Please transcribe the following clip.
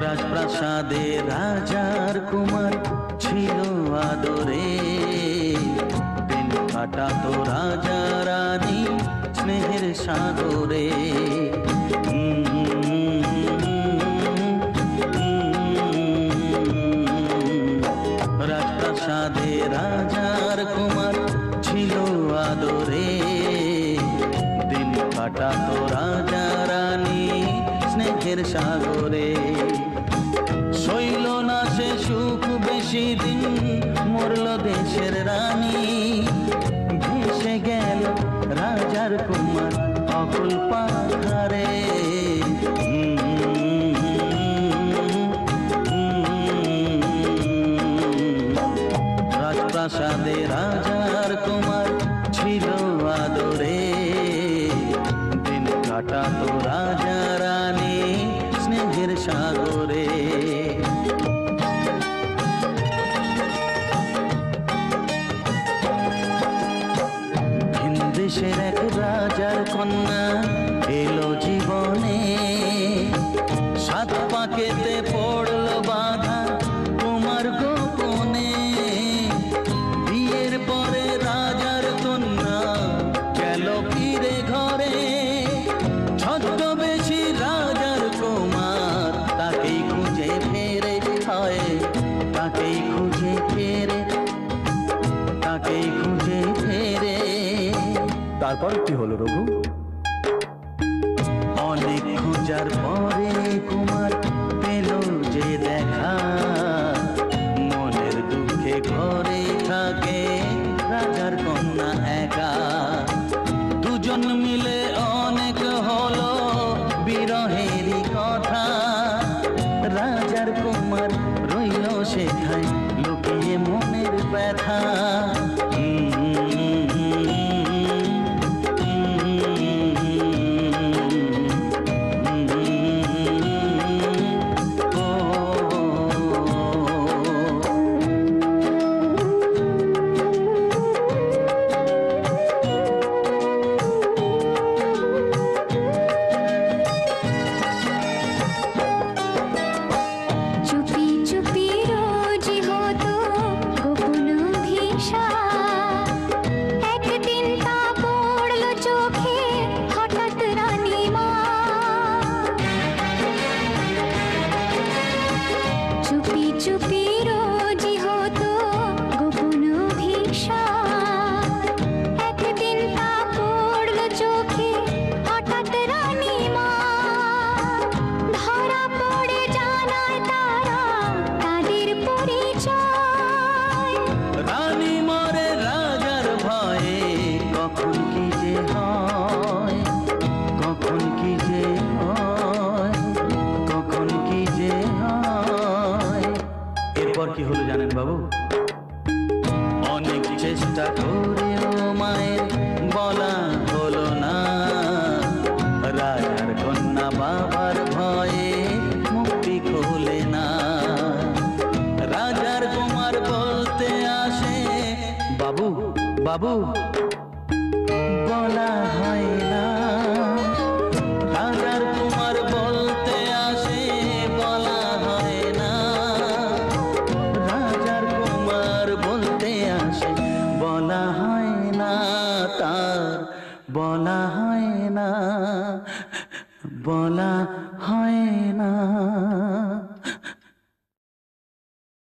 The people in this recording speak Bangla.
রাজপ্রাসাদে রাজার কুমার ছিল আদরে, দিন কাটাতো রাজা রানী স্নেহের সাগরে। রাজপ্রাসাদে রাজার কুমার ছিল আদরে, দিন কাটাতো রাজা রানী স্নেহের সাগরে। সইল না সে সুখ বেশি দিন, মরল দেশের রানী, ভেসে গেল রাজার কুমার অকুল পাহাড়ে। রাজপ্রাসাদে রাজার কুমার ছিল আদরে, দিন কাটাতো রাজা রানী স্নেহের সাগরে। ভিনদেশের এক রাজার কন্যা এলো জীবনে, সাত পাকেতে পড়ল বাধা কুমার গোপনে। বিয়ের পরে রাজার কন্যা গেল ফিরে ঘরে, ছদ্মবেশী রাজার কুমার তাকেই খুঁজে ফেরে, হয় তাকেই খুঁজে ফেরে, তাকেই খুঁজে ফেরে। তারপর কি হলো রঘু? অনেক খোঁজার পরে কুমার পেল যে দেখা, মনের দুঃখে ঘরে থাকে রাজার কন্যা একা। দুজন মিলে অনেক হলো বিরহেরই কথা, রাজার কুমার রইল সেখায় লুকিয়ে মনের ব্যথা। কি হলো জানেন বাবু? অনেক চেষ্টা করেও মায়ের বলা হলো না, রাজার কন্যা বাবার ভয়ে মুক্তি খোলে না। রাজার কুমার বলতে আসে বাবু বাবু, বলা হয় না। রাজার কুমার বলতে আসে বলা হয় না, রাজার কুমার বলতে আসে বলা হয় না, তার বলা হয় না, বলা হয় না।